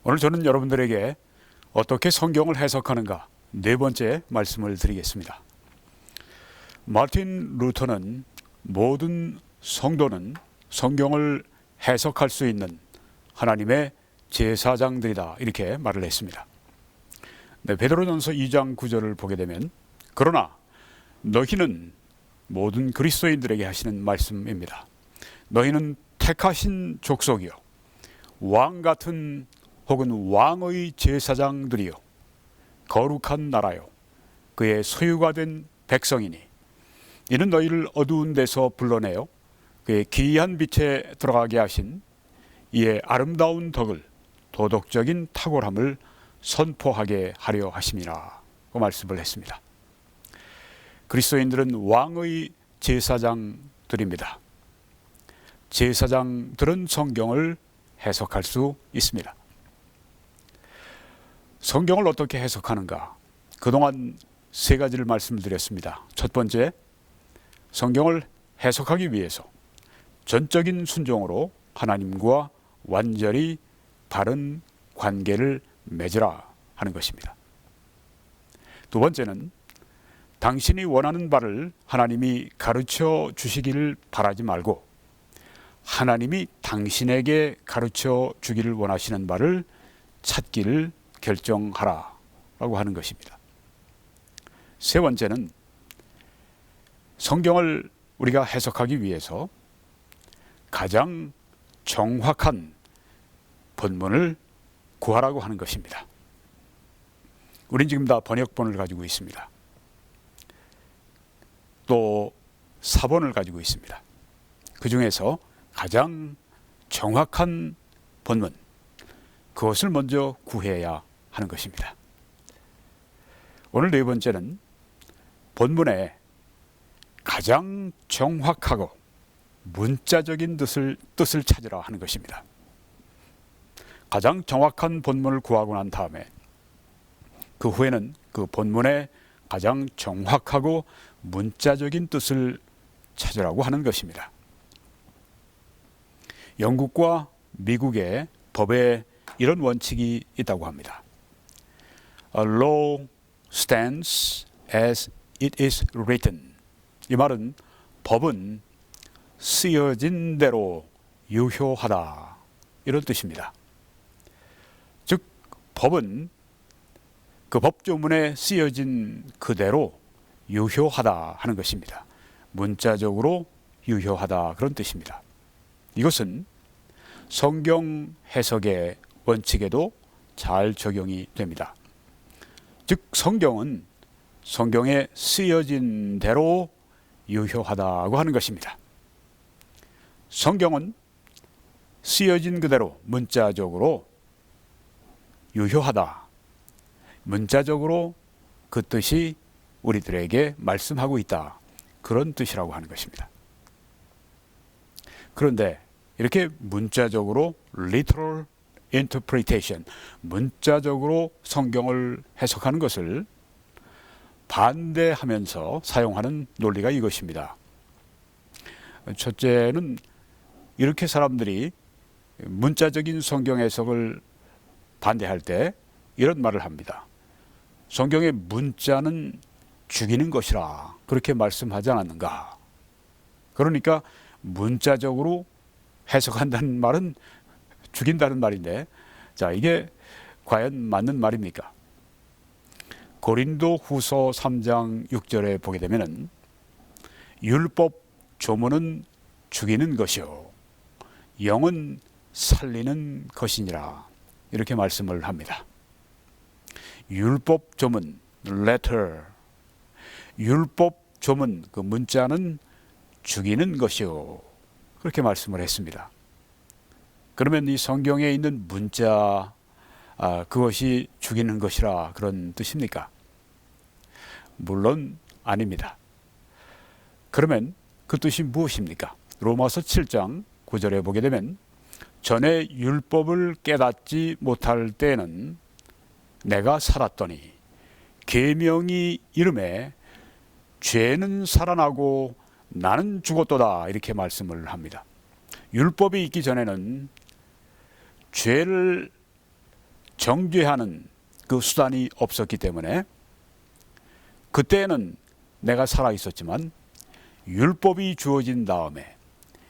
오늘 저는 여러분들에게 어떻게 성경을 해석하는가 네 번째 말씀을 드리겠습니다. 마틴 루터는 모든 성도는 성경을 해석할 수 있는 하나님의 제사장들이다 이렇게 말을 했습니다. 베드로전서 2장 9절을 보게 되면 그러나 너희는 모든 그리스도인들에게 하시는 말씀입니다. 너희는 택하신 족속이요 왕 같은 혹은 왕의 제사장들이요 거룩한 나라요 그의 소유가 된 백성이니 이는 너희를 어두운 데서 불러내어 그의 기이한 빛에 들어가게 하신 이의 아름다운 덕을 도덕적인 탁월함을 선포하게 하려 하심이라 그 말씀을 했습니다. 그리스도인들은 왕의 제사장들입니다. 제사장들은 성경을 해석할 수 있습니다. 성경을 어떻게 해석하는가? 그동안 세 가지를 말씀드렸습니다. 첫 번째, 성경을 해석하기 위해서 전적인 순종으로 하나님과 완전히 바른 관계를 맺으라 하는 것입니다. 두 번째는 당신이 원하는 바를 하나님이 가르쳐 주시기를 바라지 말고 하나님이 당신에게 가르쳐 주기를 원하시는 바를 찾기를 결정하라 라고 하는 것입니다. 세 번째는 성경을 우리가 해석하기 위해서 가장 정확한 본문을 구하라고 하는 것입니다. 우린 지금 다 번역본을 가지고 있습니다. 또 사본을 가지고 있습니다. 그 중에서 가장 정확한 본문, 그것을 먼저 구해야 하는 것입니다. 오늘 네 번째는 본문에 가장 정확하고 문자적인 뜻을 찾으라 하는 것입니다. 가장 정확한 본문을 구하고 난 다음에 그 후에는 그 본문에 가장 정확하고 문자적인 뜻을 찾으라고 하는 것입니다. 영국과 미국의 법에 이런 원칙이 있다고 합니다. A law stands as it is written. 이 말은 법은 쓰여진 대로 유효하다 이런 뜻입니다. 즉 법은 그 법조문에 쓰여진 그대로 유효하다 하는 것입니다. 문자적으로 유효하다 그런 뜻입니다. 이것은 성경 해석의 원칙에도 잘 적용이 됩니다. 즉 성경은 성경에 쓰여진 대로 유효하다고 하는 것입니다. 성경은 쓰여진 그대로 문자적으로 유효하다. 문자적으로 그 뜻이 우리들에게 말씀하고 있다. 그런 뜻이라고 하는 것입니다. 그런데 이렇게 문자적으로 literal interpretation, 문자적으로 성경을 해석하는 것을 반대하면서 사용하는 논리가 이것입니다. 첫째는 이렇게 사람들이 문자적인 성경 해석을 반대할 때 이런 말을 합니다. 성경의 문자는 죽이는 것이라 그렇게 말씀하지 않았는가? 그러니까 문자적으로 해석한다는 말은 죽인다는 말인데, 자, 이게 과연 맞는 말입니까? 고린도 후서 3장 6절에 보게 되면은 율법 조문은 죽이는 것이요 영은 살리는 것이니라 이렇게 말씀을 합니다. 율법 조문 letter, 율법 조문 그 문자는 죽이는 것이요 그렇게 말씀을 했습니다. 그러면 이 성경에 있는 문자 그것이 죽이는 것이라 그런 뜻입니까? 물론 아닙니다. 그러면 그 뜻이 무엇입니까? 로마서 7장 9절에 보게 되면 전에 율법을 깨닫지 못할 때는 내가 살았더니 계명이 이름에 죄는 살아나고 나는 죽었도다 이렇게 말씀을 합니다. 율법이 있기 전에는 죄를 정죄하는 그 수단이 없었기 때문에 그때는 내가 살아 있었지만 율법이 주어진 다음에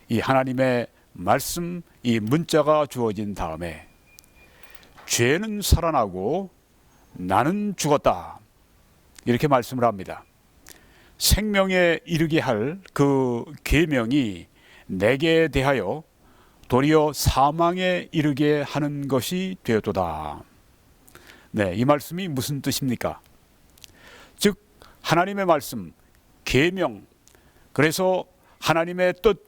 이 하나님의 말씀, 이 문자가 주어진 다음에 죄는 살아나고 나는 죽었다, 이렇게 말씀을 합니다. 생명에 이르게 할 그 계명이 내게 대하여 도리어 사망에 이르게 하는 것이 되었도다. 네, 이 말씀이 무슨 뜻입니까? 즉 하나님의 말씀, 계명, 그래서 하나님의 뜻,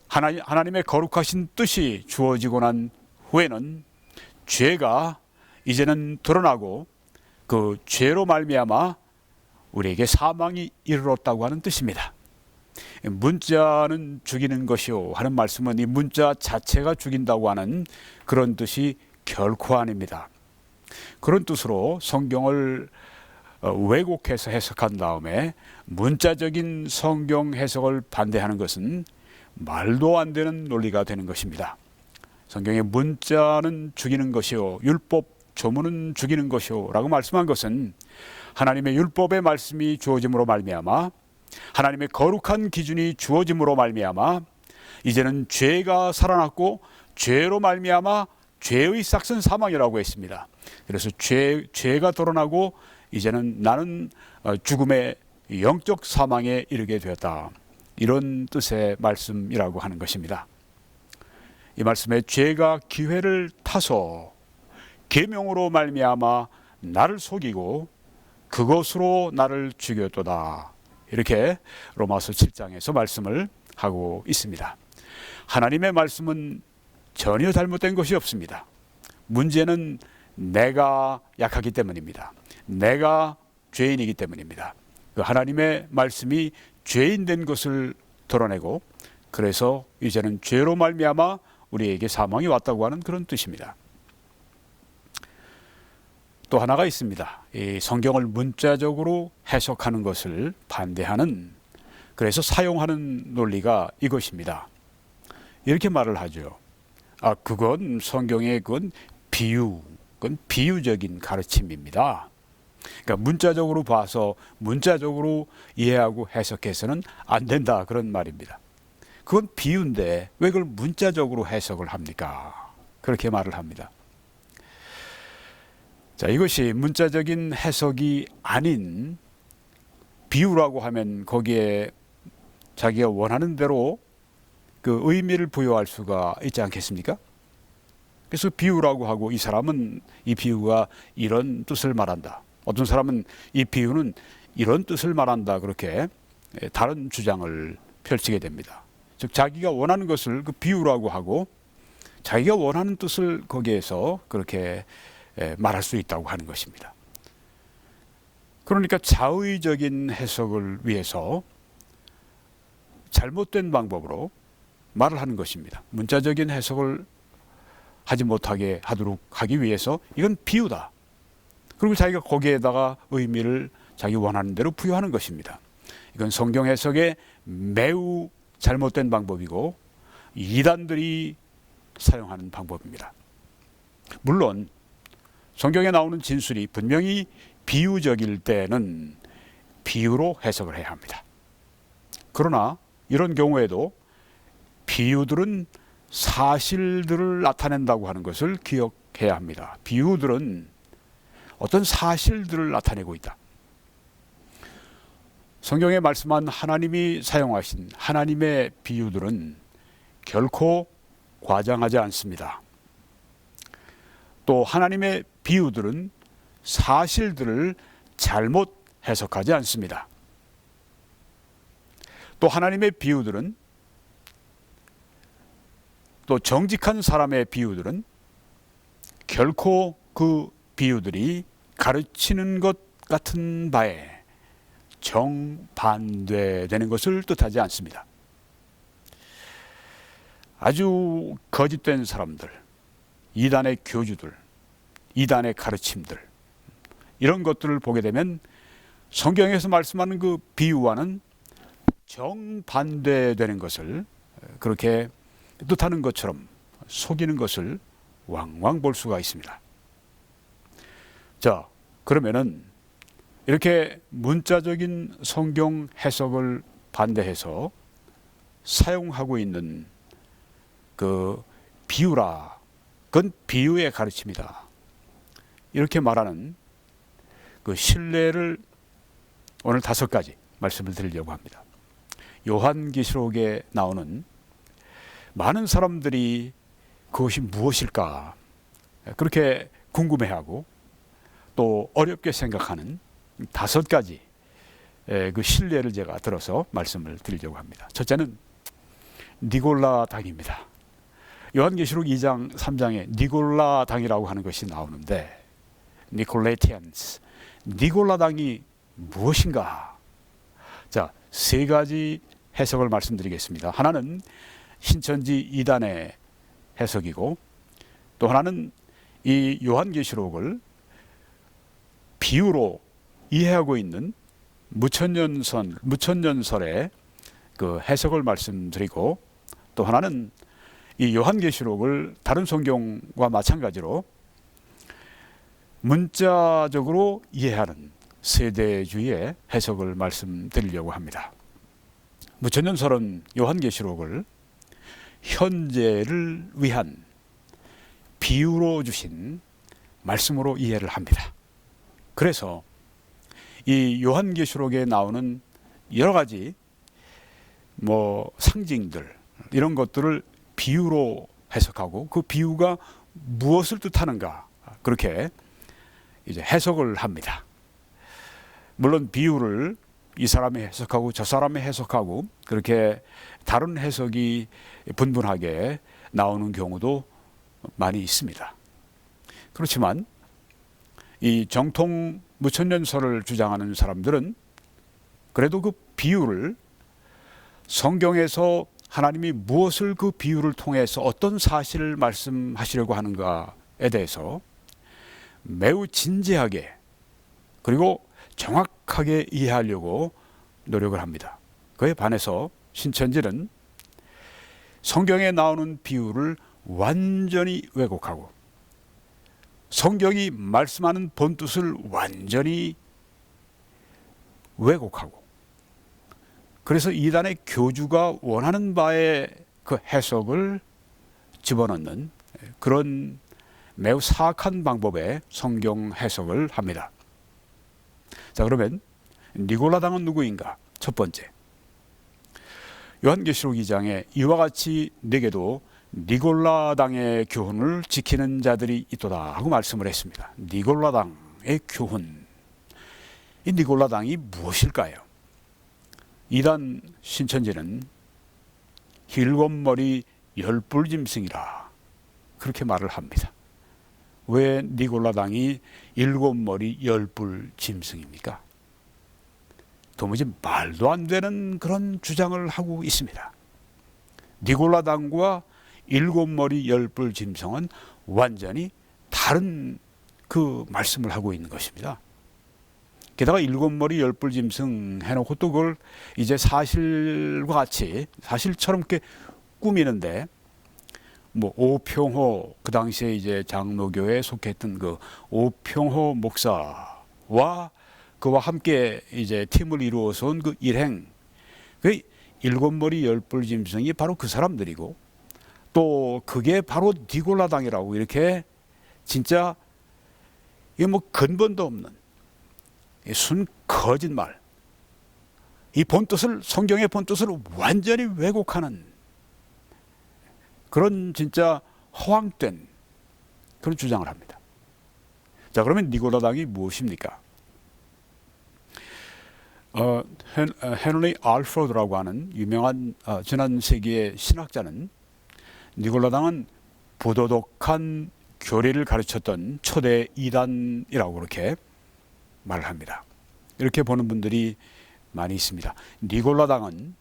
하나님의 거룩하신 뜻이 주어지고 난 후에는 죄가 이제는 드러나고 그 죄로 말미암아 우리에게 사망이 이르렀다고 하는 뜻입니다. 문자는 죽이는 것이요 하는 말씀은 이 문자 자체가 죽인다고 하는 그런 뜻이 결코 아닙니다. 그런 뜻으로 성경을 왜곡해서 해석한 다음에 문자적인 성경 해석을 반대하는 것은 말도 안 되는 논리가 되는 것입니다. 성경의 문자는 죽이는 것이요 율법 조문은 죽이는 것이요 라고 말씀한 것은 하나님의 율법의 말씀이 주어짐으로 말미암아 하나님의 거룩한 기준이 주어짐으로 말미암아 이제는 죄가 살아났고 죄로 말미암아 죄의 삭은 사망이라고 했습니다. 그래서 죄가 드러나고 이제는 나는 죽음의 영적 사망에 이르게 되었다, 이런 뜻의 말씀이라고 하는 것입니다. 이 말씀에 죄가 기회를 타서 계명으로 말미암아 나를 속이고 그것으로 나를 죽였도다, 이렇게 로마서 7장에서 말씀을 하고 있습니다. 하나님의 말씀은 전혀 잘못된 것이 없습니다. 문제는 내가 약하기 때문입니다. 내가 죄인이기 때문입니다. 그 하나님의 말씀이 죄인된 것을 드러내고 그래서 이제는 죄로 말미암아 우리에게 사망이 왔다고 하는 그런 뜻입니다. 또 하나가 있습니다. 이 성경을 문자적으로 해석하는 것을 반대하는, 그래서 사용하는 논리가 이것입니다. 이렇게 말을 하죠. 그건 성경의 그건 비유적인 가르침입니다. 그러니까 문자적으로 봐서 문자적으로 이해하고 해석해서는 안 된다, 그런 말입니다. 그건 비유인데 왜 그걸 문자적으로 해석을 합니까? 그렇게 말을 합니다. 자, 이것이 문자적인 해석이 아닌 비유라고 하면 거기에 자기가 원하는 대로 그 의미를 부여할 수가 있지 않겠습니까? 그래서 비유라고 하고 이 사람은 이 비유가 이런 뜻을 말한다, 어떤 사람은 이 비유는 이런 뜻을 말한다, 그렇게 다른 주장을 펼치게 됩니다. 즉 자기가 원하는 것을 그 비유라고 하고 자기가 원하는 뜻을 거기에서 그렇게 말할 수 있다고 하는 것입니다. 그러니까 자의적인 해석을 위해서 잘못된 방법으로 말을 하는 것입니다. 문자적인 해석을 하지 못하게 하도록 하기 위해서 이건 비유다, 그리고 자기가 거기에다가 의미를 자기 원하는 대로 부여하는 것입니다. 이건 성경 해석의 매우 잘못된 방법이고 이단들이 사용하는 방법입니다. 물론 성경에 나오는 진술이 분명히 비유적일 때는 비유로 해석을 해야 합니다. 그러나 이런 경우에도 비유들은 사실들을 나타낸다고 하는 것을 기억해야 합니다. 비유들은 어떤 사실들을 나타내고 있다. 성경에 말씀한 하나님이 사용하신 하나님의 비유들은 결코 과장하지 않습니다. 또 하나님의 비유들은 사실들을 잘못 해석하지 않습니다. 또 하나님의 비유들은, 또 정직한 사람의 비유들은 결코 그 비유들이 가르치는 것 같은 바에 정반대되는 것을 뜻하지 않습니다. 아주 거짓된 사람들, 이단의 교주들, 이단의 가르침들, 이런 것들을 보게 되면 성경에서 말씀하는 그 비유와는 정반대되는 것을 그렇게 뜻하는 것처럼 속이는 것을 왕왕 볼 수가 있습니다. 자, 그러면은 이렇게 문자적인 성경 해석을 반대해서 사용하고 있는 그 비유라, 그건 비유의 가르침이다, 이렇게 말하는 그 신뢰를 오늘 5가지 말씀을 드리려고 합니다. 요한계시록에 나오는 많은 사람들이 그것이 무엇일까 그렇게 궁금해하고 또 어렵게 생각하는 5가지 그 신뢰를 제가 들어서 말씀을 드리려고 합니다. 첫째는 니골라당입니다. 요한계시록 2장 3장에 니골라당이라고 하는 것이 나오는데, 니콜레티안스, 니골라당이 무엇인가? 자, 3가지 해석을 말씀드리겠습니다. 하나는 신천지 2단의 해석이고, 또 하나는 이 요한계시록을 비유로 이해하고 있는 무천년설의 그 해석을 말씀드리고, 또 하나는 이 요한계시록을 다른 성경과 마찬가지로 문자적으로 이해하는 세대주의의 해석을 말씀드리려고 합니다. 무천년설은 요한계시록을 현재를 위한 비유로 주신 말씀으로 이해를 합니다. 그래서 이 요한계시록에 나오는 여러 가지 상징들, 이런 것들을 비유로 해석하고 그 비유가 무엇을 뜻하는가, 그렇게 이제 해석을 합니다. 물론 비유를 이 사람이 해석하고 저 사람이 해석하고 그렇게 다른 해석이 분분하게 나오는 경우도 많이 있습니다. 그렇지만 이 정통 무천년설을 주장하는 사람들은 그래도 그 비유를 성경에서 하나님이 무엇을 그 비유를 통해서 어떤 사실을 말씀하시려고 하는가에 대해서 매우 진지하게 그리고 정확하게 이해하려고 노력을 합니다. 그에 반해서 신천지는 성경에 나오는 비유를 완전히 왜곡하고 성경이 말씀하는 본뜻을 완전히 왜곡하고, 그래서 이단의 교주가 원하는 바의 그 해석을 집어넣는 그런 매우 사악한 방법의 성경 해석을 합니다. 자, 그러면 니골라당은 누구인가? 첫 번째, 요한계시록 2장에 이와 같이 내게도 니골라당의 교훈을 지키는 자들이 있도다 하고 말씀을 했습니다. 니골라당의 교훈, 이 니골라당이 무엇일까요? 이단 신천지는 7머리 10뿔 짐승이라 그렇게 말을 합니다. 왜 니골라당이 7머리 10뿔 짐승입니까? 도무지 말도 안 되는 그런 주장을 하고 있습니다. 니골라당과 7머리 10뿔 짐승은 완전히 다른 그 말씀을 하고 있는 것입니다. 게다가 7머리 10뿔 짐승 해놓고 또 그걸 이제 사실과 같이 사실처럼 이렇게 꾸미는데, 오평호, 그 당시에 이제 장로교에 속했던 그 오평호 목사와 그와 함께 이제 팀을 이루어서 온 그 일행, 그 7머리 10뿔 짐승이 바로 그 사람들이고, 또 그게 바로 니골라당이라고 이렇게 진짜 이게 근본도 없는 순 거짓말, 이 본뜻을, 성경의 본뜻을 완전히 왜곡하는 그런 진짜 허황된 그런 주장을 합니다. 자, 그러면 니골라당이 무엇입니까? 헨리 알포드라고 하는 유명한 지난 세기의 신학자는 니골라당은 부도덕한 교리를 가르쳤던 초대 이단이라고 그렇게 말을 합니다. 이렇게 보는 분들이 많이 있습니다. 니골라당은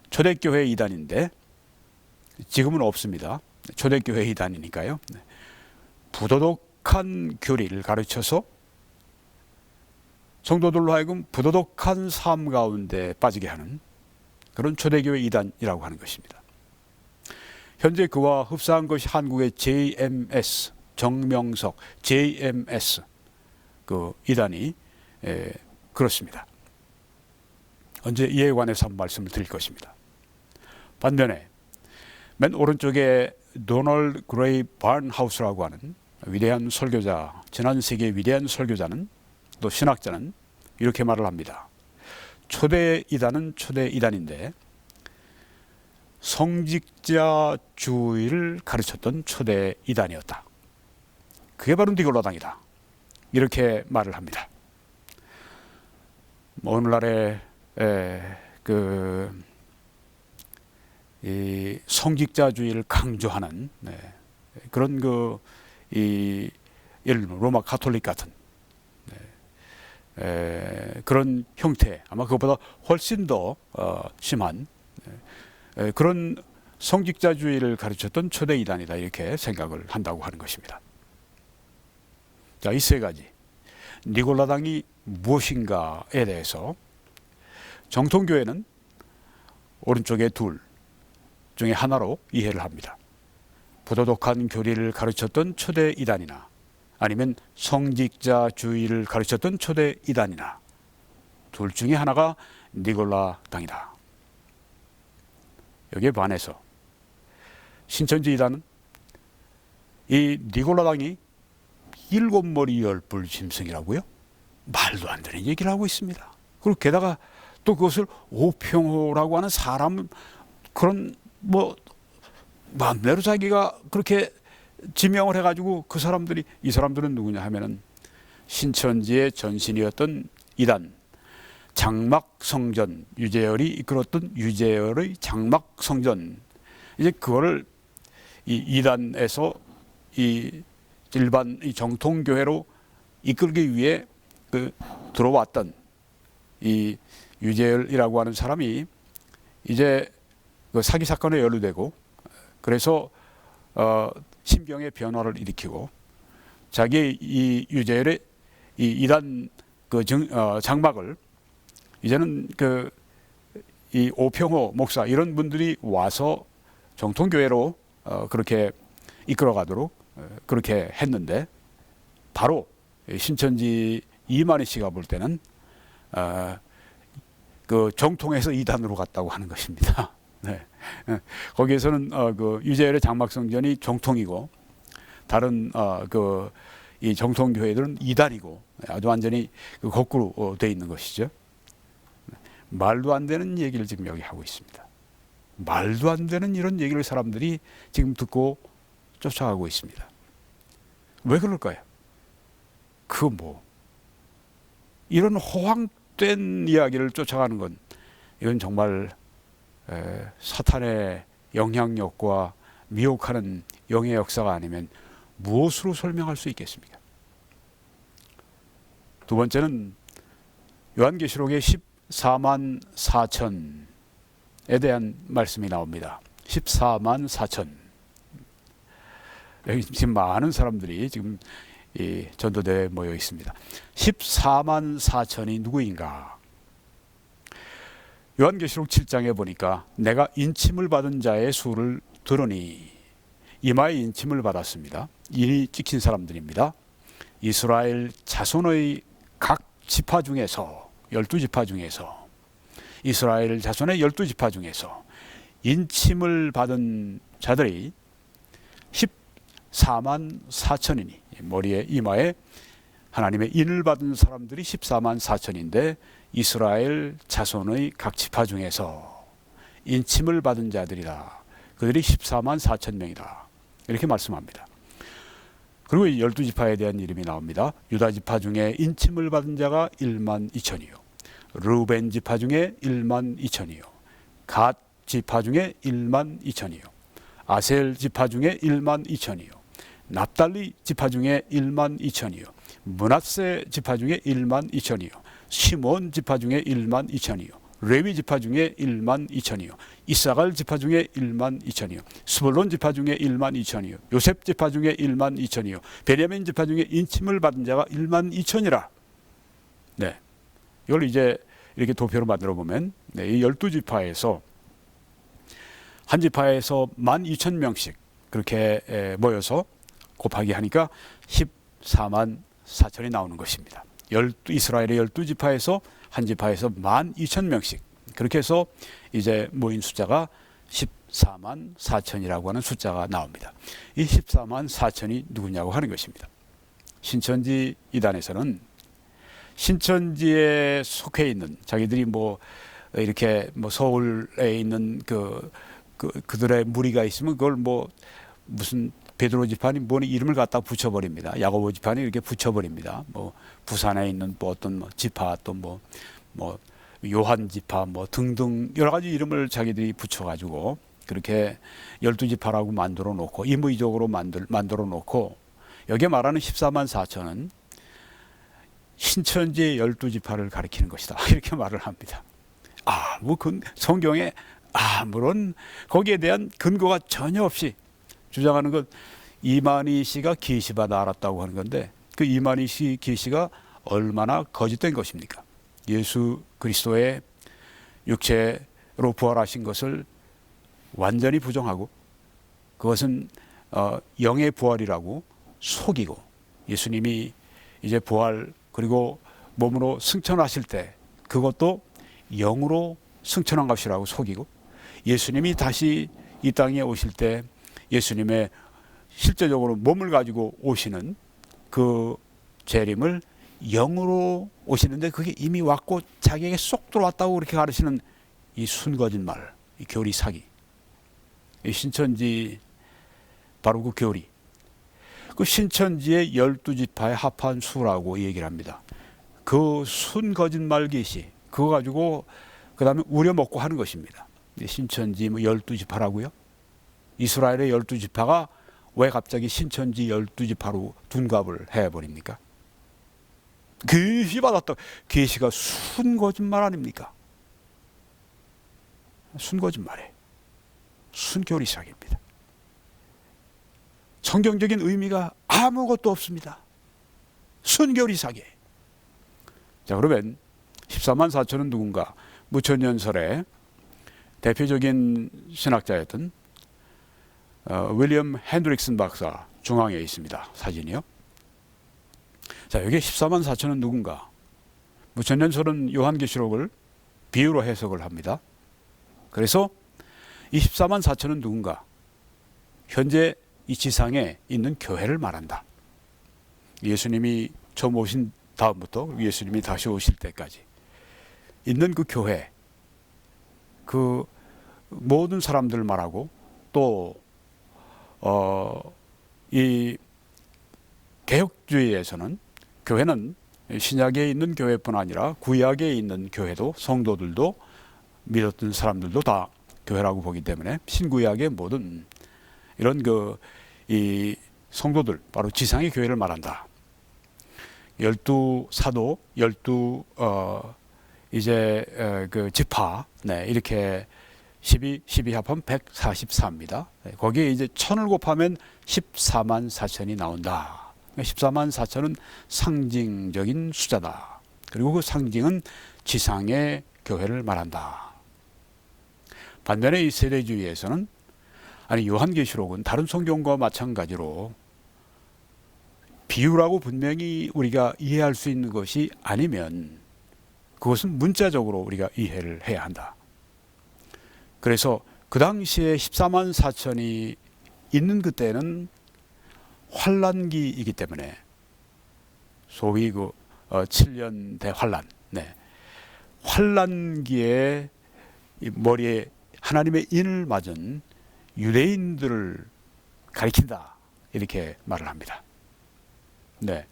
초대교회 이단인데 지금은 없습니다. 초대교회 이단이니까요. 부도덕한 교리를 가르쳐서 성도들로 하여금 부도덕한 삶 가운데 빠지게 하는 그런 초대교회 이단이라고 하는 것입니다. 현재 그와 흡사한 것이 한국의 JMS, 정명석, JMS, 그 이단이 그렇습니다. 언제 이에 관해서 한번 말씀을 드릴 것입니다. 반면에 맨 오른쪽에 도널드 그레이 바른하우스라고 하는 위대한 설교자, 지난 세기의 위대한 설교자는, 또 신학자는 이렇게 말을 합니다. 초대 이단은 초대 이단인데 성직자주의를 가르쳤던 초대 이단이었다. 그게 바로 니골라당이다. 이렇게 말을 합니다. 오늘날의 이 성직자주의를 강조하는 그런 예를 들면 로마 가톨릭 같은 그런 형태, 아마 그것보다 훨씬 더 심한 그런 성직자주의를 가르쳤던 초대 이단이다, 이렇게 생각을 한다고 하는 것입니다. 자, 이 세 가지 니골라당이 무엇인가에 대해서 정통교회는 오른쪽에 둘 중에 하나로 이해를 합니다. 부도덕한 교리를 가르쳤던 초대 이단이나 아니면 성직자주의를 가르쳤던 초대 이단이나 둘 중에 하나가 니골라당이다. 여기에 반해서 신천지 이단은 이 니골라당이 7머리 10뿔 짐승이라고요? 말도 안 되는 얘기를 하고 있습니다. 그리고 게다가 또 그것을 오평호라고 하는 사람, 그런 마음대로 자기가 그렇게 지명을 해가지고 그 사람들이, 이 사람들은 누구냐 하면은 신천지의 전신이었던 이단 장막성전, 유재열이 이끌었던 유재열의 장막성전, 이제 그거를 이 이단에서 이 일반 이 정통교회로 이끌기 위해 들어왔던 이 유재열이라고 하는 사람이 이제 그 사기 사건에 연루되고, 그래서 심경의 변화를 일으키고 자기 이 유재열의 이 이단 장막을 이제는 이 오평호 목사 이런 분들이 와서 정통교회로 그렇게 이끌어가도록 그렇게 했는데, 바로 신천지 이만희 씨가 볼 때는 그 정통에서 이단으로 갔다고 하는 것입니다. 네. 거기에서는 그 유재열의 장막성전이 정통이고 다른 이 정통교회들은 이단이고, 아주 완전히 거꾸로 돼 있는 것이죠. 말도 안 되는 얘기를 지금 여기 하고 있습니다. 말도 안 되는 이런 얘기를 사람들이 지금 듣고 쫓아가고 있습니다. 왜 그럴까요? 이런 허황된 이야기를 쫓아가는 건, 이건 정말 사탄의 영향력과 미혹하는 영의 역사가 아니면 무엇으로 설명할 수 있겠습니까? 두 번째는 요한계시록의 14만 4천에 대한 말씀이 나옵니다. 14만 4천. 여기 지금 많은 사람들이 지금 이 전도대에 모여 있습니다. 14만 4천이 누구인가? 요한계시록 7장에 보니까 내가 인침을 받은 자의 수를 들으니, 이마에 인침을 받았습니다. 인이 찍힌 사람들입니다. 이스라엘 자손의 각 지파 중에서, 12지파 중에서, 이스라엘 자손의 12지파 중에서 인침을 받은 자들이 14만 4천이니, 머리에 이마에 하나님의 인을 받은 사람들이 14만 4천인데 이스라엘 자손의 각 지파 중에서 인침을 받은 자들이다. 그들이 14만 4천 명이다. 이렇게 말씀합니다. 그리고 12지파에 대한 이름이 나옵니다. 유다 지파 중에 인침을 받은 자가 1만 2천이요. 르우벤 지파 중에 1만 2천이요. 갓 지파 중에 1만 2천이요. 아셀 지파 중에 1만 2천이요. 납달리 지파 중에 1만 2천이요. 므낫세 지파 중에 1만 2천이요. 시몬 지파 중에 1만 2천이요. 레위 지파 중에 1만 2천이요. 이사갈 지파 중에 1만 2천이요. 스불론 지파 중에 1만 2천이요. 요셉 지파 중에 1만 2천이요. 베냐민 지파 중에 인침을 받은 자가 1만 2천이라. 네, 이걸 이제 이렇게 도표로 만들어 보면, 네, 이 12지파에서 한 지파에서 12,000명씩 그렇게 모여서 곱하기 하니까 14만 4천이 나오는 것입니다. 이스라엘의 12지파에서 한 지파에서 12,000명씩 그렇게 해서 이제 모인 숫자가 14만 4천이라고 하는 숫자가 나옵니다. 이 14만 4천이 누구냐고 하는 것입니다. 신천지 이단에서는 신천지에 속해 있는 자기들이 뭐 이렇게 뭐 서울에 있는 그들의 무리가 있으면 그걸 뭐 무슨 베드로 지파니 뭐니 이름을 갖다 붙여버립니다. 야고보 지파니 이렇게 붙여버립니다. 뭐 부산에 있는 뭐 어떤 뭐 지파 또 뭐 요한 지파 뭐 등등 여러 가지 이름을 자기들이 붙여가지고 그렇게 12지파라고 만들어 놓고 임의적으로 만들어 놓고 여기에 말하는 14만 4천은 신천지의 12지파를 가리키는 것이다. 이렇게 말을 합니다. 뭐 성경에 아무런 거기에 대한 근거가 전혀 없이 주장하는 것 이만희 씨가 계시받아 알았다고 하는 건데 그 이만희 씨 계시가 얼마나 거짓된 것입니까? 예수 그리스도의 육체로 부활하신 것을 완전히 부정하고 그것은 영의 부활이라고 속이고 예수님이 이제 부활 그리고 몸으로 승천하실 때 그것도 영으로 승천한 것이라고 속이고 예수님이 다시 이 땅에 오실 때 예수님의 실제적으로 몸을 가지고 오시는 그 재림을 영으로 오시는데 그게 이미 왔고 자기에게 쏙 들어왔다고 그렇게 가르치는 이 순거짓말, 이 교리 사기, 이 신천지 바로 그 교리, 그 신천지의 12지파의 합한 수라고 얘기를 합니다. 그 순거짓말 계시 그거 가지고 그 다음에 우려먹고 하는 것입니다. 신천지 뭐 12지파라고요? 이스라엘의 12지파가 왜 갑자기 신천지 12지파로 둔갑을 해버립니까? 계시 받았다. 계시가 순거짓말 아닙니까? 순거짓말이에요. 순교리사기입니다. 성경적인 의미가 아무것도 없습니다. 순교리사기. 자, 그러면 14만 4천은 누군가? 무천년설의 대표적인 신학자였던 윌리엄 핸드릭슨 박사 중앙에 있습니다. 사진이요. 자, 여기 14만 4천은 누군가? 무천년설은 요한계시록을 비유로 해석을 합니다. 그래서 이 14만 4천은 누군가? 현재 이 지상에 있는 교회를 말한다. 예수님이 처음 오신 다음부터 예수님이 다시 오실 때까지 있는 그 교회, 그 모든 사람들을 말하고 또 이 개혁주의에서는 교회는 신약에 있는 교회뿐 아니라 구약에 있는 교회도 성도들도 믿었던 사람들도 다 교회라고 보기 때문에 신구약의 모든 이런 이 성도들 바로 지상의 교회를 말한다. 12사도, 12 그 지파, 네, 이렇게 12 합하면 144입니다. 네, 거기에 이제 1000을 곱하면 14만 4천이 나온다. 14만 4천은 상징적인 숫자다. 그리고 그 상징은 지상의 교회를 말한다. 반면에 이 세대주의에서는 요한계시록은 다른 성경과 마찬가지로 비유라고 분명히 우리가 이해할 수 있는 것이 아니면 그것은 문자적으로 우리가 이해를 해야 한다. 그래서 그 당시에 14만 4천이 있는 그때는 환란기이기 때문에 소위 7년 대환란, 네. 환란기에 머리에 하나님의 인을 맞은 유대인들을 가리킨다 이렇게 말을 합니다. 네.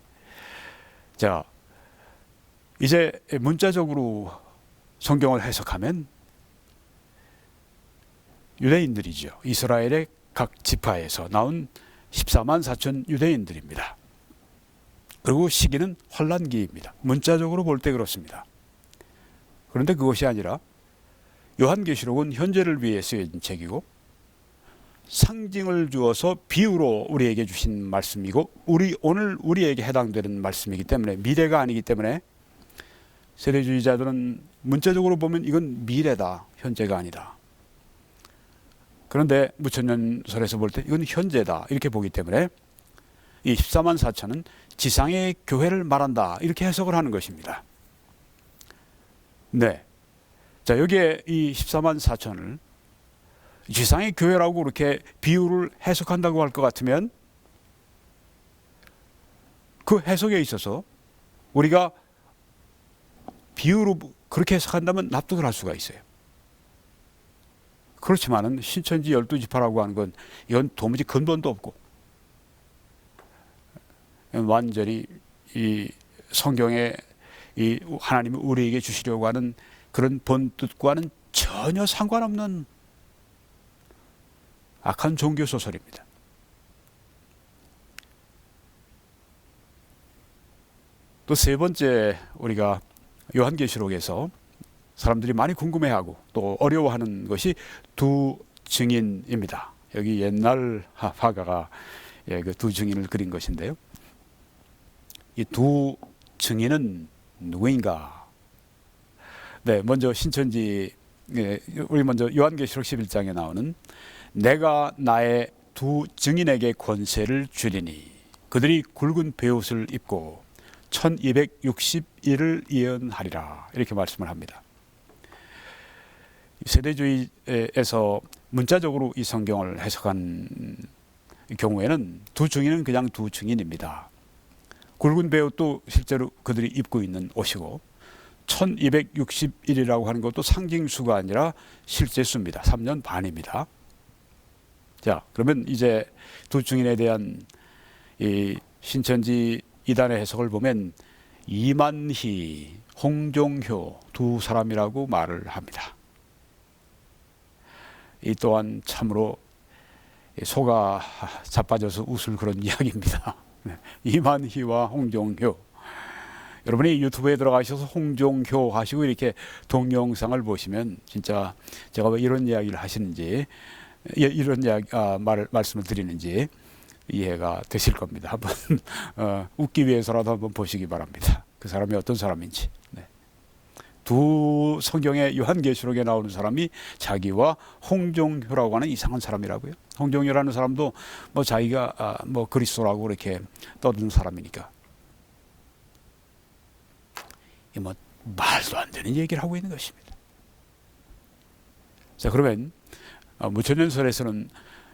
자, 이제 문자적으로 성경을 해석하면 유대인들이죠. 이스라엘의 각 지파에서 나온 14만 4천 유대인들입니다. 그리고 시기는 환란기입니다. 문자적으로 볼 때 그렇습니다. 그런데 그것이 아니라 요한계시록은 현재를 위해 쓰여진 책이고 상징을 주어서 비유로 우리에게 주신 말씀이고 오늘 우리에게 해당되는 말씀이기 때문에 미래가 아니기 때문에 세대주의자들은 문자적으로 보면 이건 미래다, 현재가 아니다. 그런데 무천년설에서 볼 때 이건 현재다 이렇게 보기 때문에 이 14만 4천은 지상의 교회를 말한다, 이렇게 해석을 하는 것입니다. 네. 자, 여기에 이 14만 4천을 지상의 교회라고 그렇게 비유를 해석한다고 할 것 같으면 그 해석에 있어서 우리가 비유로 그렇게 해석한다면 납득을 할 수가 있어요. 그렇지만은 신천지 12지파라고 하는 건 이건 도무지 근본도 없고 완전히 이 성경에 이 하나님이 우리에게 주시려고 하는 그런 본뜻과는 전혀 상관없는 악한 종교 소설입니다. 또 세 번째, 우리가 요한계시록에서 사람들이 많이 궁금해하고 또 어려워하는 것이 두 증인입니다. 여기 옛날 화가가 그 두 증인을 그린 것인데요. 이 두 증인은 누구인가? 네, 먼저 신천지, 우리 먼저 요한계시록 11장에 나오는 내가 나의 두 증인에게 권세를 주리니 그들이 굵은 베옷을 입고 1260일을 예언하리라, 이렇게 말씀을 합니다. 세대주의에서 문자적으로 이 성경을 해석한 경우에는 두 증인은 그냥 두 증인입니다. 굵은 베옷도 실제로 그들이 입고 있는 옷이고 1260일이라고 하는 것도 상징수가 아니라 실제 수입니다. 3년 반입니다. 자, 그러면 이제 두 증인에 대한 이 신천지 이단의 해석을 보면 이만희, 홍종효 두 사람이라고 말을 합니다. 이 또한 참으로 소가 자빠져서 웃을 그런 이야기입니다. 이만희와 홍종효, 여러분이 유튜브에 들어가셔서 홍종효 하시고 이렇게 동영상을 보시면 진짜 제가 왜 이런 이야기를 하시는지, 이런 이야기, 말씀을 드리는지 이해가 되실 겁니다. 한번 웃기 위해서라도 한번 보시기 바랍니다. 그 사람이 어떤 사람인지. 네. 두 성경의 요한계시록에 나오는 사람이 자기와 홍종효라고 하는 이상한 사람이라고요. 홍종효라는 사람도 뭐 자기가 뭐 그리스도라고 이렇게 떠드는 사람이니까 뭐 말도 안 되는 얘기를 하고 있는 것입니다. 자, 그러면 무천년설에서는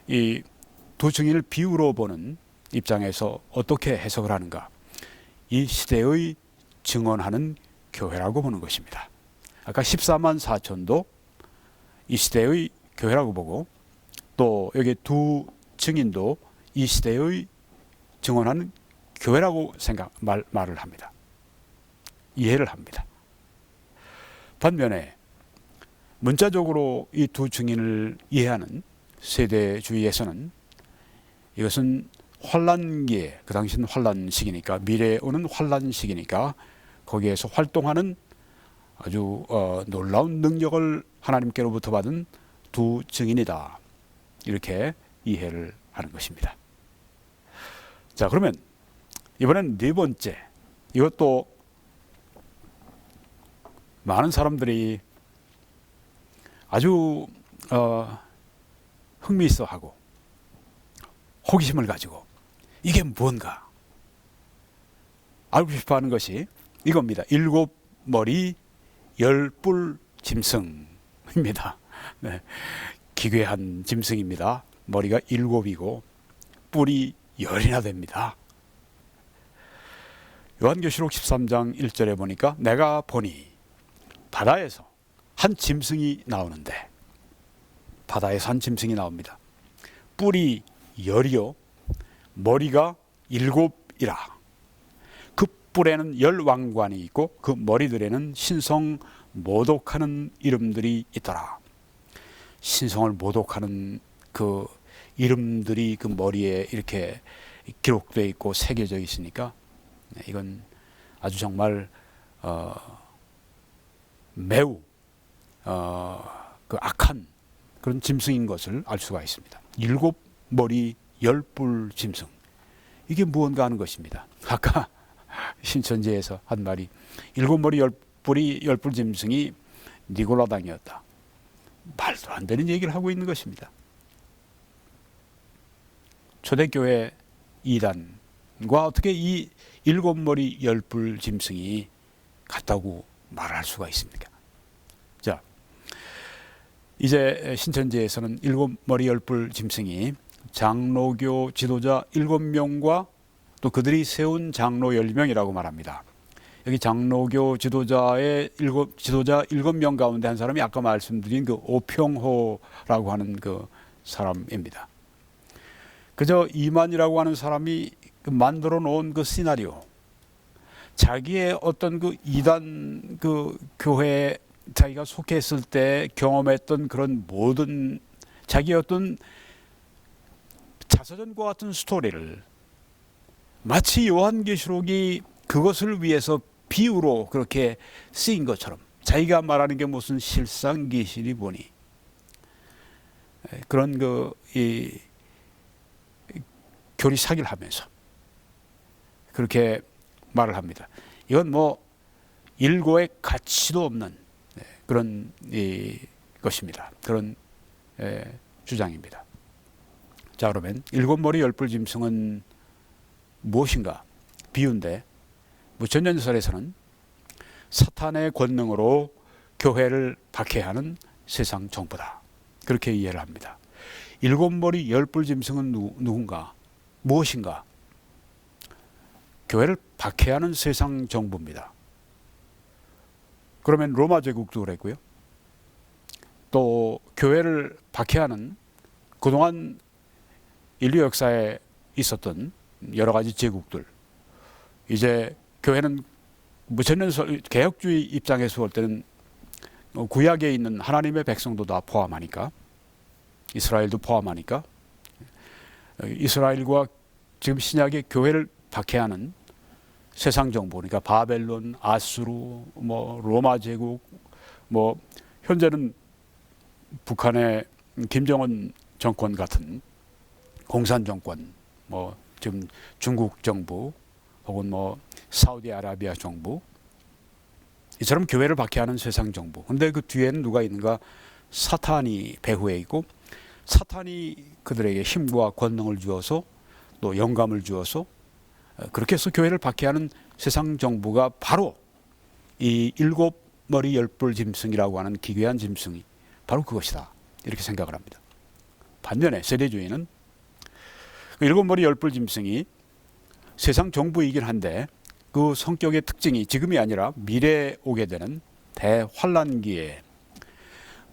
이 두 증인을 비유로 보는 입장에서 어떻게 해석을 하는가? 이 시대의 증언하는 교회라고 보는 것입니다. 아까 14만 4천도 이 시대의 교회라고 보고 또 여기 두 증인도 이 시대의 증언하는 교회라고 말을 합니다. 이해를 합니다. 반면에 문자적으로 이 두 증인을 이해하는 세대주의에서는 이것은 환란기에, 그 당시는 환란 시기니까, 미래에 오는 환란 시기니까 거기에서 활동하는 아주 놀라운 능력을 하나님께로부터 받은 두 증인이다, 이렇게 이해를 하는 것입니다. 자, 그러면 이번엔 네 번째, 이것도 많은 사람들이 아주 흥미있어하고 호기심을 가지고 이게 뭔가 알고 싶어하는 것이 이겁니다. 7머리 10뿔 짐승입니다. 네. 기괴한 짐승입니다. 머리가 7이고 뿔이 10이나 됩니다. 요한계시록 13장 1절에 보니까 내가 보니 바다에서 한 짐승이 나오는데, 바다에서 한 짐승이 나옵니다. 뿔이 10이요 머리가 7이라. 그 뿔에는 10왕관이 있고 그 머리들에는 신성 모독하는 이름들이 있더라. 신성을 모독하는 그 이름들이 그 머리에 이렇게 기록되어 있고 새겨져 있으니까 이건 아주 정말 매우 그 악한 그런 짐승인 것을 알 수가 있습니다. 7머리 10뿔 짐승, 이게 무언가 하는 것입니다. 아까 신천지에서 한 말이 7머리 10뿔 짐승이 니고라당이었다. 말도 안 되는 얘기를 하고 있는 것입니다. 초대교회 이단 어떻게 이 일곱 머리 열불 짐승이 같다고 말할 수가 있습니까? 자, 이제 신천지에서는 일곱 머리 열불 짐승이 장로교 지도자 7명과 또 그들이 세운 장로 10명이라고 말합니다. 여기 장로교 지도자 7명 가운데 한 사람이 아까 말씀드린 그 오평호라고 하는 그 사람입니다. 그저 이만이라고 하는 사람이 만들어 놓은 그 시나리오, 자기의 어떤 그 이단 그 교회에 자기가 속했을 때 경험했던 그런 모든 자기의 어떤 자서전과 같은 스토리를 마치 요한계시록이 그것을 위해서 비유로 그렇게 쓰인 것처럼 자기가 말하는 게 무슨 실상계시니 보니 그런 이 교리사기를 하면서 그렇게 말을 합니다. 이건 뭐 일고의 가치도 없는 그런 것입니다. 그런 주장입니다. 자, 그러면 일곱 머리 열불 짐승은 무엇인가? 비유인데 무천년설에서는 사탄의 권능으로 교회를 박해하는 세상 정부다, 그렇게 이해를 합니다. 일곱 머리 열불 짐승은 누군가? 무엇인가? 교회를 박해하는 세상 정부입니다. 그러면 로마 제국도 그랬고요. 또 교회를 박해하는 그동안 인류 역사에 있었던 여러 가지 제국들, 이제 교회는 무천년 개혁주의 입장에서 볼 때는 구약에 있는 하나님의 백성도 다 포함하니까, 이스라엘도 포함하니까 이스라엘과 지금 신약의 교회를 박해하는 세상 정부, 그러니까 바벨론, 아수르, 뭐 로마 제국, 뭐 현재는 북한의 김정은 정권 같은 공산 정권, 뭐 지금 중국 정부 혹은 뭐 사우디아라비아 정부, 이처럼 교회를 박해하는 세상 정부. 근데 그 뒤에는 누가 있는가? 사탄이 배후에 있고, 사탄이 그들에게 힘과 권능을 주어서 또 영감을 주어서 그렇게 해서 교회를 박해하는 세상 정부가 바로 이 일곱 머리 열불 짐승이라고 하는 기괴한 짐승이 바로 그것이다, 이렇게 생각을 합니다. 반면에 세대주의는 일곱 머리 열불 짐승이 세상 정부이긴 한데 그 성격의 특징이 지금이 아니라 미래에 오게 되는 대환란기에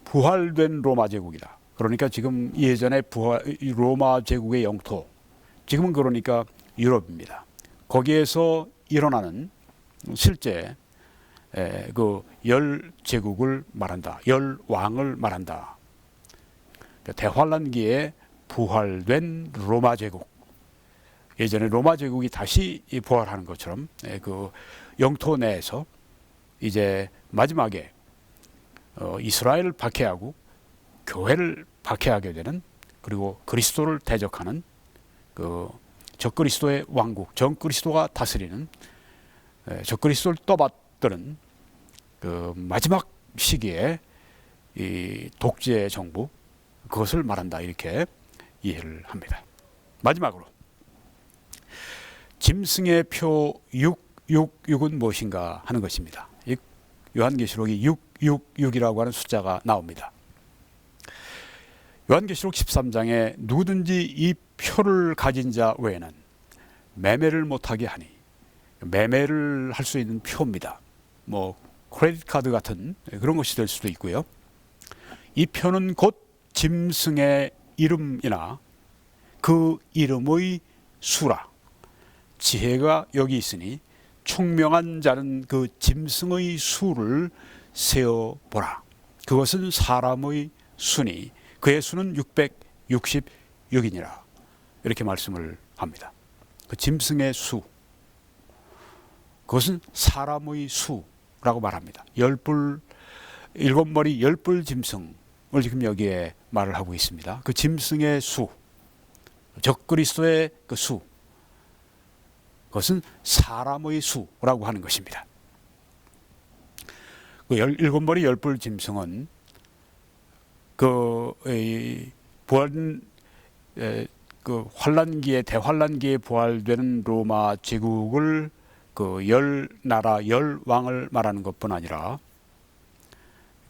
부활된 로마 제국이다. 그러니까 지금 예전에 로마 제국의 영토, 지금은 그러니까 유럽입니다. 거기에서 일어나는 실제 그 열 제국을 말한다, 열 왕을 말한다. 대환란기에 부활된 로마 제국, 예전에 로마 제국이 다시 부활하는 것처럼 그 영토 내에서 이제 마지막에 이스라엘을 박해하고 교회를 박해하게 되는, 그리고 그리스도를 대적하는 그 적그리스도의 왕국, 적그리스도가 다스리는, 적그리스도를 떠받드는 그 마지막 시기에 이 독재 정부, 그것을 말한다, 이렇게 이해를 합니다. 마지막으로 짐승의 표 666은 무엇인가 하는 것입니다. 요한계시록이 666이라고 하는 숫자가 나옵니다. 요한계시록 13장에 누구든지 이 표를 가진 자 외에는 매매를 못하게 하니, 매매를 할 수 있는 표입니다. 뭐 크레딧 카드 같은 그런 것이 될 수도 있고요. 이 표는 곧 짐승의 이름이나 그 이름의 수라. 지혜가 여기 있으니 총명한 자는 그 짐승의 수를 세어보라. 그것은 사람의 수니 그의 수는 666이니라. 이렇게 말씀을 합니다. 그 짐승의 수, 그것은 사람의 수라고 말합니다. 일곱 머리 열불 짐승을 지금 여기에 말을 하고 있습니다. 그 짐승의 수, 적그리스도의 그 수, 그것은 사람의 수라고 하는 것입니다. 그 일곱 머리 열불 짐승은 그 부활 그 환란기에 대환란기에 부활되는 로마 제국을 그 열 나라 열 왕을 말하는 것뿐 아니라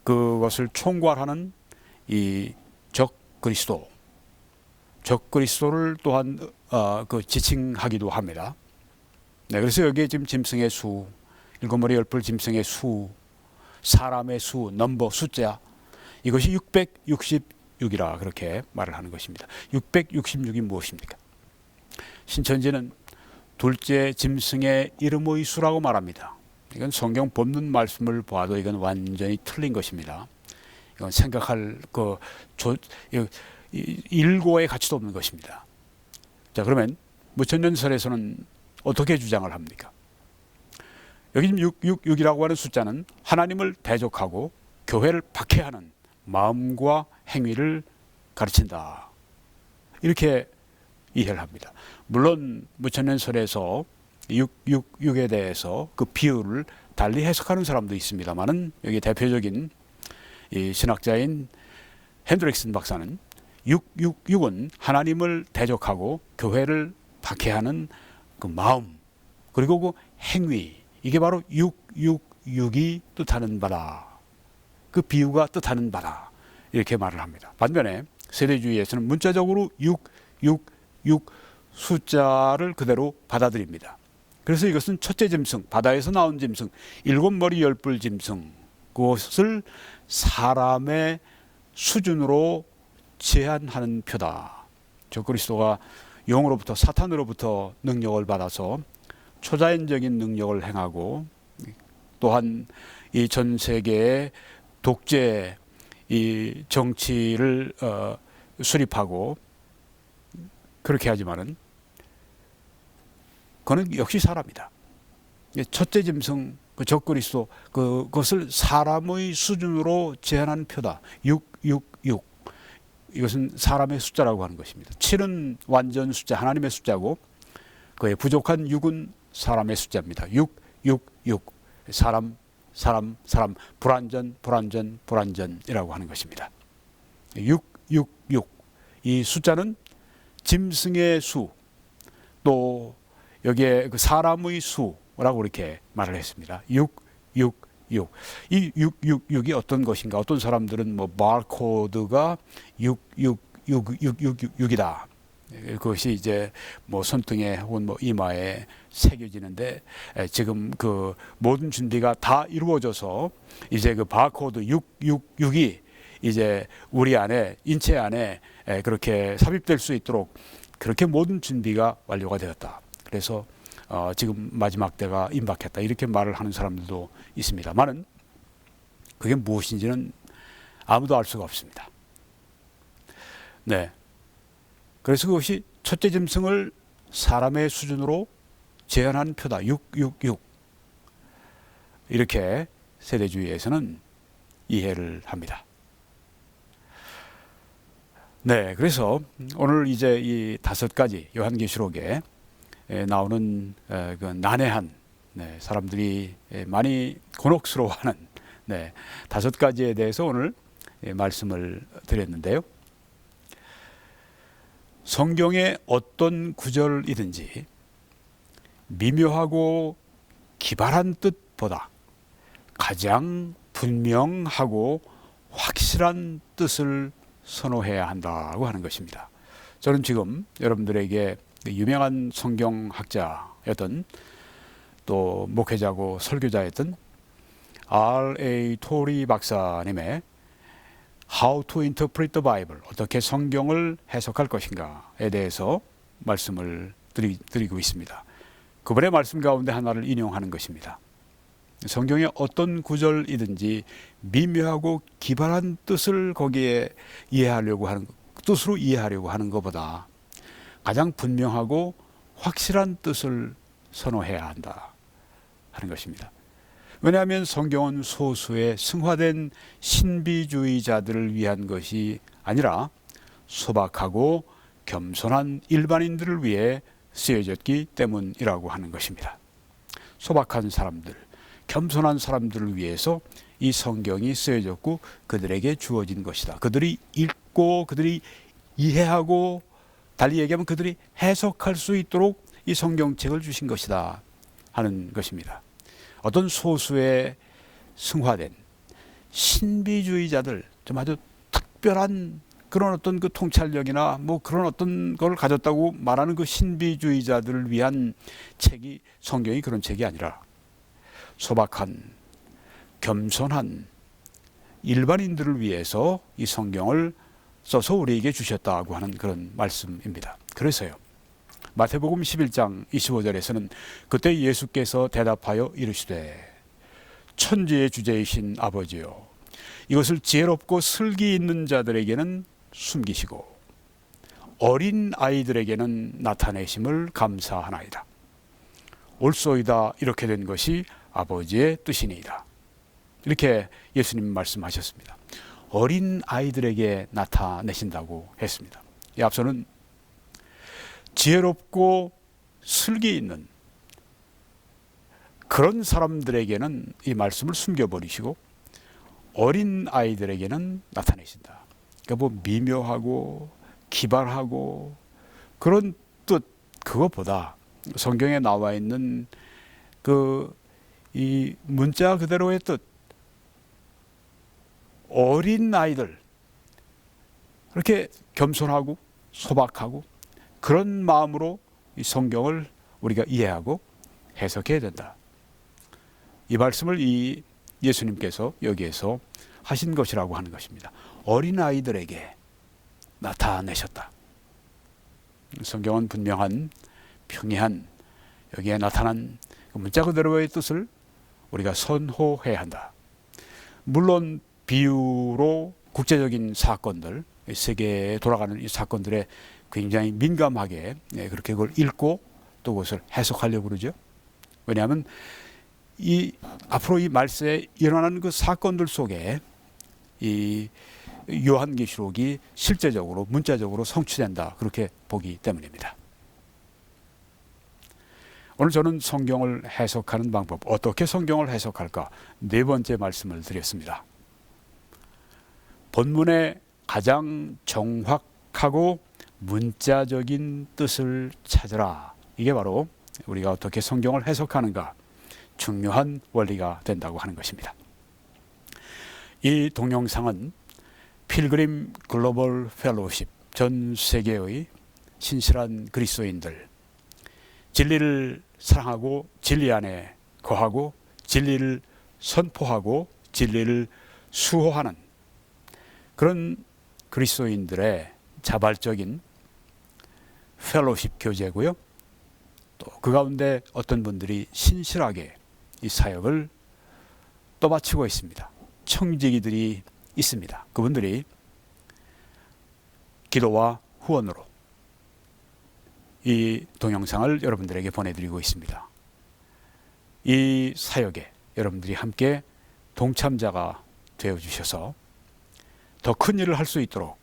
그것을 총괄하는 이 적 그리스도를 또한 그 지칭하기도 합니다. 네, 그래서 여기에 지금 짐승의 수, 일곱 머리 열뿔 짐승의 수, 사람의 수, 넘버 숫자, 이것이 666이라 그렇게 말을 하는 것입니다. 666이 무엇입니까? 신천지는 둘째 짐승의 이름의 수라고 말합니다. 이건 성경 본문 말씀을 봐도 이건 완전히 틀린 것입니다. 이건 생각할 일고의 가치도 없는 것입니다. 자, 그러면 무천년설에서는 어떻게 주장을 합니까? 여기 지금 666이라고 하는 숫자는 하나님을 대적하고 교회를 박해하는 마음과 행위를 가르친다. 이렇게 이해를 합니다. 물론 무천년설에서 666에 대해서 그 비율을 달리 해석하는 사람도 있습니다만은 여기 대표적인 이 신학자인 핸드릭슨 박사는 666은 하나님을 대적하고 교회를 박해하는 그 마음 그리고 그 행위, 이게 바로 666이 뜻하는 바다. 그 비유가 뜻하는 바다. 이렇게 말을 합니다. 반면에 세대주의에서는 문자적으로 666 숫자를 그대로 받아들입니다. 그래서 이것은 첫째 짐승, 바다에서 나온 짐승, 일곱 머리 열뿔 짐승, 그것을 사람의 수준으로 제한하는 표다. 적그리스도가 영으로부터 사탄으로부터 능력을 받아서 초자연적인 능력을 행하고 또한 이 전 세계의 독재 이 정치를 수립하고 그렇게 하지만은 그는 역시 사람이다. 첫째 짐승 그 적그리스도 그것을 사람의 수준으로 제한한 표다. 666 이것은 사람의 숫자라고 하는 것입니다. 7은 완전 숫자 하나님의 숫자고 그의 부족한 6은 사람의 숫자입니다. 666 사람 불완전이라고 하는 것입니다. 666 이 숫자는 짐승의 수 또 여기에 그 사람의 수라고 이렇게 말을 했습니다. 666 이 666이 어떤 것인가? 어떤 사람들은 뭐 바코드가 666이다. 그것이 이제 뭐 손등에 혹은 뭐 이마에 새겨지는데 지금 그 모든 준비가 다 이루어져서 이제 그 바코드 666이 이제 우리 안에 인체 안에 그렇게 삽입될 수 있도록 그렇게 모든 준비가 완료가 되었다. 그래서 지금 마지막 때가 임박했다. 이렇게 말을 하는 사람들도 있습니다만은 그게 무엇인지는 아무도 알 수가 없습니다. 네. 그래서 그것이 첫째 짐승을 사람의 수준으로 제한한 표다. 666 이렇게 세대주의에서는 이해를 합니다. 네, 그래서 오늘 이제 이 5가지 요한계시록에 나오는 그 난해한 사람들이 많이 곤혹스러워하는 5가지에 대해서 오늘 말씀을 드렸는데요. 성경의 어떤 구절이든지 미묘하고 기발한 뜻보다 가장 분명하고 확실한 뜻을 선호해야 한다고 하는 것입니다. 저는 지금 여러분들에게 유명한 성경학자였던 또 목회자고 설교자였던 R.A. 토리 박사님의 How to Interpret the Bible, 어떻게 성경을 해석할 것인가에 대해서 말씀을 드리고 있습니다. 그분의 말씀 가운데 하나를 인용하는 것입니다. 성경의 어떤 구절이든지 미묘하고 기발한 뜻을 거기에 뜻으로 이해하려고 하는 것보다 가장 분명하고 확실한 뜻을 선호해야 한다 하는 것입니다. 왜냐하면 성경은 소수의 승화된 신비주의자들을 위한 것이 아니라 소박하고 겸손한 일반인들을 위해 쓰여졌기 때문이라고 하는 것입니다. 소박한 사람들, 겸손한 사람들을 위해서 이 성경이 쓰여졌고 그들에게 주어진 것이다. 그들이 읽고 그들이 이해하고 달리 얘기하면 그들이 해석할 수 있도록 이 성경책을 주신 것이다 하는 것입니다. 어떤 소수의 승화된 신비주의자들, 좀 아주 특별한 그런 어떤 그 통찰력이나 뭐 그런 어떤 걸 가졌다고 말하는 그 신비주의자들을 위한 책이, 성경이 그런 책이 아니라 소박한 겸손한 일반인들을 위해서 이 성경을 써서 우리에게 주셨다고 하는 그런 말씀입니다. 그래서요, 마태복음 11장 25절에서는 그때 예수께서 대답하여 이르시되 천지의 주제이신 아버지여, 이것을 지혜롭고 슬기 있는 자들에게는 숨기시고 어린 아이들에게는 나타내심을 감사하나이다. 옳소이다. 이렇게 된 것이 아버지의 뜻이니이다. 이렇게 예수님 말씀하셨습니다. 어린 아이들에게 나타내신다고 했습니다. 이 앞서는 지혜롭고 슬기 있는 그런 사람들에게는 이 말씀을 숨겨버리시고 어린 아이들에게는 나타내신다. 그러니까 뭐 미묘하고 기발하고 그런 뜻, 그것보다 성경에 나와 있는 이 문자 그대로의 뜻, 어린 아이들, 그렇게 겸손하고 소박하고 그런 마음으로 이 성경을 우리가 이해하고 해석해야 된다. 이 말씀을 이 예수님께서 여기에서 하신 것이라고 하는 것입니다. 어린 아이들에게 나타내셨다. 성경은 분명한 평이한 여기에 나타난 문자 그대로의 뜻을 우리가 선호해야 한다. 물론 비유로 국제적인 사건들, 세계에 돌아가는 이 사건들에 굉장히 민감하게 그렇게 그걸 읽고 또 그것을 해석하려고 그러죠. 왜냐하면 앞으로 이 말세에 일어나는 그 사건들 속에 이 요한계시록이 실제적으로 문자적으로 성취된다, 그렇게 보기 때문입니다. 오늘 저는 성경을 해석하는 방법, 어떻게 성경을 해석할까, 네 번째 말씀을 드렸습니다. 본문의 가장 정확하고 문자적인 뜻을 찾으라. 이게 바로 우리가 어떻게 성경을 해석하는가 중요한 원리가 된다고 하는 것입니다. 이 동영상은 필그림 글로벌 펠로우십, 전 세계의 신실한 그리스도인들, 진리를 사랑하고 진리 안에 거하고 진리를 선포하고 진리를 수호하는 그런 그리스도인들의 자발적인 펠로우십 교제고요. 또 그 가운데 어떤 분들이 신실하게 이 사역을 떠받치고 있습니다. 청지기들이 있습니다. 그분들이 기도와 후원으로 이 동영상을 여러분들에게 보내드리고 있습니다. 이 사역에 여러분들이 함께 동참자가 되어주셔서 더 큰 일을 할 수 있도록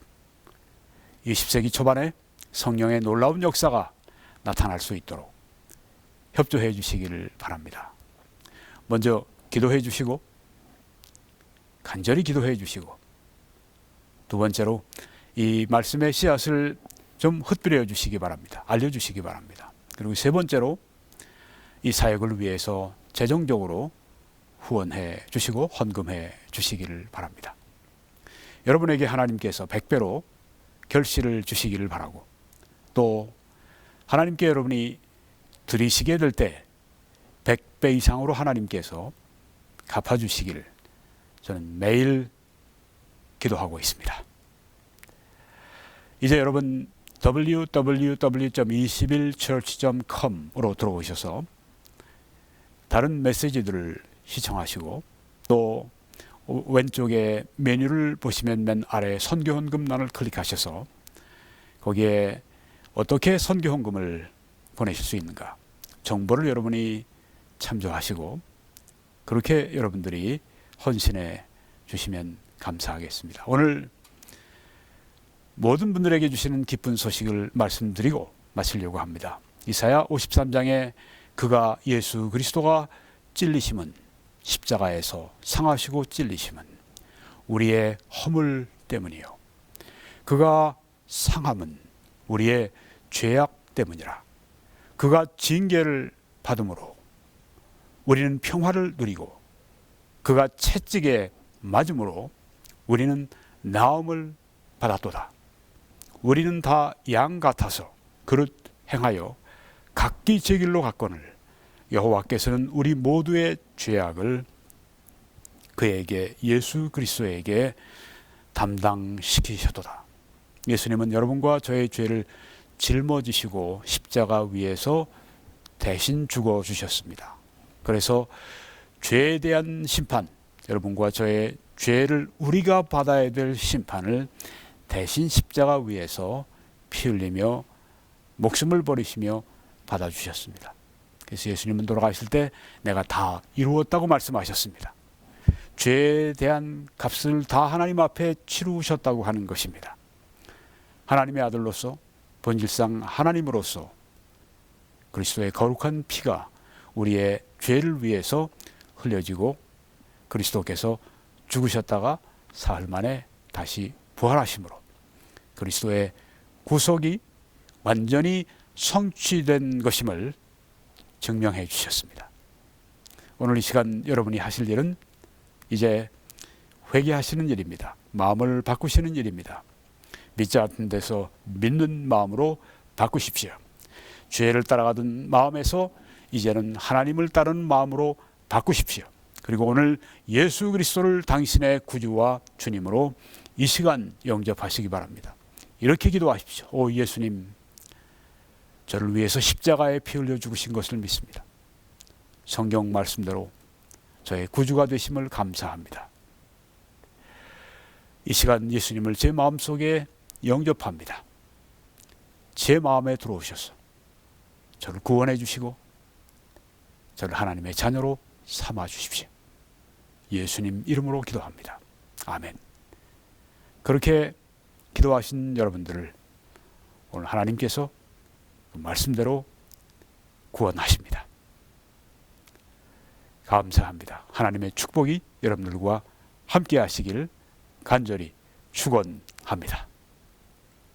20세기 초반에 성령의 놀라운 역사가 나타날 수 있도록 협조해 주시기를 바랍니다. 먼저 기도해 주시고 간절히 기도해 주시고, 두 번째로 이 말씀의 씨앗을 좀 흩뿌려 주시기 바랍니다. 알려주시기 바랍니다. 그리고 세 번째로 이 사역을 위해서 재정적으로 후원해 주시고 헌금해 주시기를 바랍니다. 여러분에게 하나님께서 100배로 결실을 주시기를 바라고, 또 하나님께 여러분이 드리시게 될 때 100배 이상으로 하나님께서 갚아주시기를 저는 매일 기도하고 있습니다. 이제 여러분 www.21church.com으로 들어오셔서 다른 메시지들을 시청하시고, 또 왼쪽에 메뉴를 보시면 맨 아래 선교헌금란을 클릭하셔서 거기에 어떻게 선교헌금을 보내실 수 있는가 정보를 여러분이 참조하시고 그렇게 여러분들이 헌신해 주시면 감사하겠습니다. 오늘 모든 분들에게 주시는 기쁜 소식을 말씀드리고 마치려고 합니다. 이사야 53장에 그가 예수 그리스도가 찔리심은, 십자가에서 상하시고 찔리심은 우리의 허물 때문이요, 그가 상함은 우리의 죄악 때문이라. 그가 징계를 받음으로 우리는 평화를 누리고 그가 채찍에 맞음으로 우리는 나음을 받았도다. 우리는 다 양 같아서 그릇 행하여 각기 제 길로 갔거늘 여호와께서는 우리 모두의 죄악을 그에게 예수 그리스도에게 담당시키셨도다. 예수님은 여러분과 저의 죄를 짊어지시고 십자가 위에서 대신 죽어주셨습니다. 그래서 죄에 대한 심판, 여러분과 저의 죄를 우리가 받아야 될 심판을 대신 십자가 위에서 피 흘리며 목숨을 버리시며 받아주셨습니다. 그래서 예수님은 돌아가실 때 내가 다 이루었다고 말씀하셨습니다. 죄에 대한 값을 다 하나님 앞에 치르셨다고 하는 것입니다. 하나님의 아들로서 본질상 하나님으로서 그리스도의 거룩한 피가 우리의 죄를 위해서 흘려지고 그리스도께서 죽으셨다가 사흘 만에 다시 부활하심으로 그리스도의 구속이 완전히 성취된 것임을 증명해 주셨습니다. 오늘 이 시간 여러분이 하실 일은 이제 회개하시는 일입니다. 마음을 바꾸시는 일입니다. 믿지 않는 데서 믿는 마음으로 바꾸십시오. 죄를 따라가던 마음에서 이제는 하나님을 따르는 마음으로 바꾸십시오. 그리고 오늘 예수 그리스도를 당신의 구주와 주님으로 이 시간 영접하시기 바랍니다. 이렇게 기도하십시오. 오 예수님, 저를 위해서 십자가에 피 흘려 죽으신 것을 믿습니다. 성경 말씀대로 저의 구주가 되심을 감사합니다. 이 시간 예수님을 제 마음속에 영접합니다. 제 마음에 들어오셔서 저를 구원해 주시고 저를 하나님의 자녀로 삼아 주십시오. 예수님 이름으로 기도합니다. 아멘. 그렇게 기도하신 여러분들을 오늘 하나님께서 말씀대로 구원하십니다. 감사합니다. 하나님의 축복이 여러분들과 함께 하시길 간절히 축원합니다.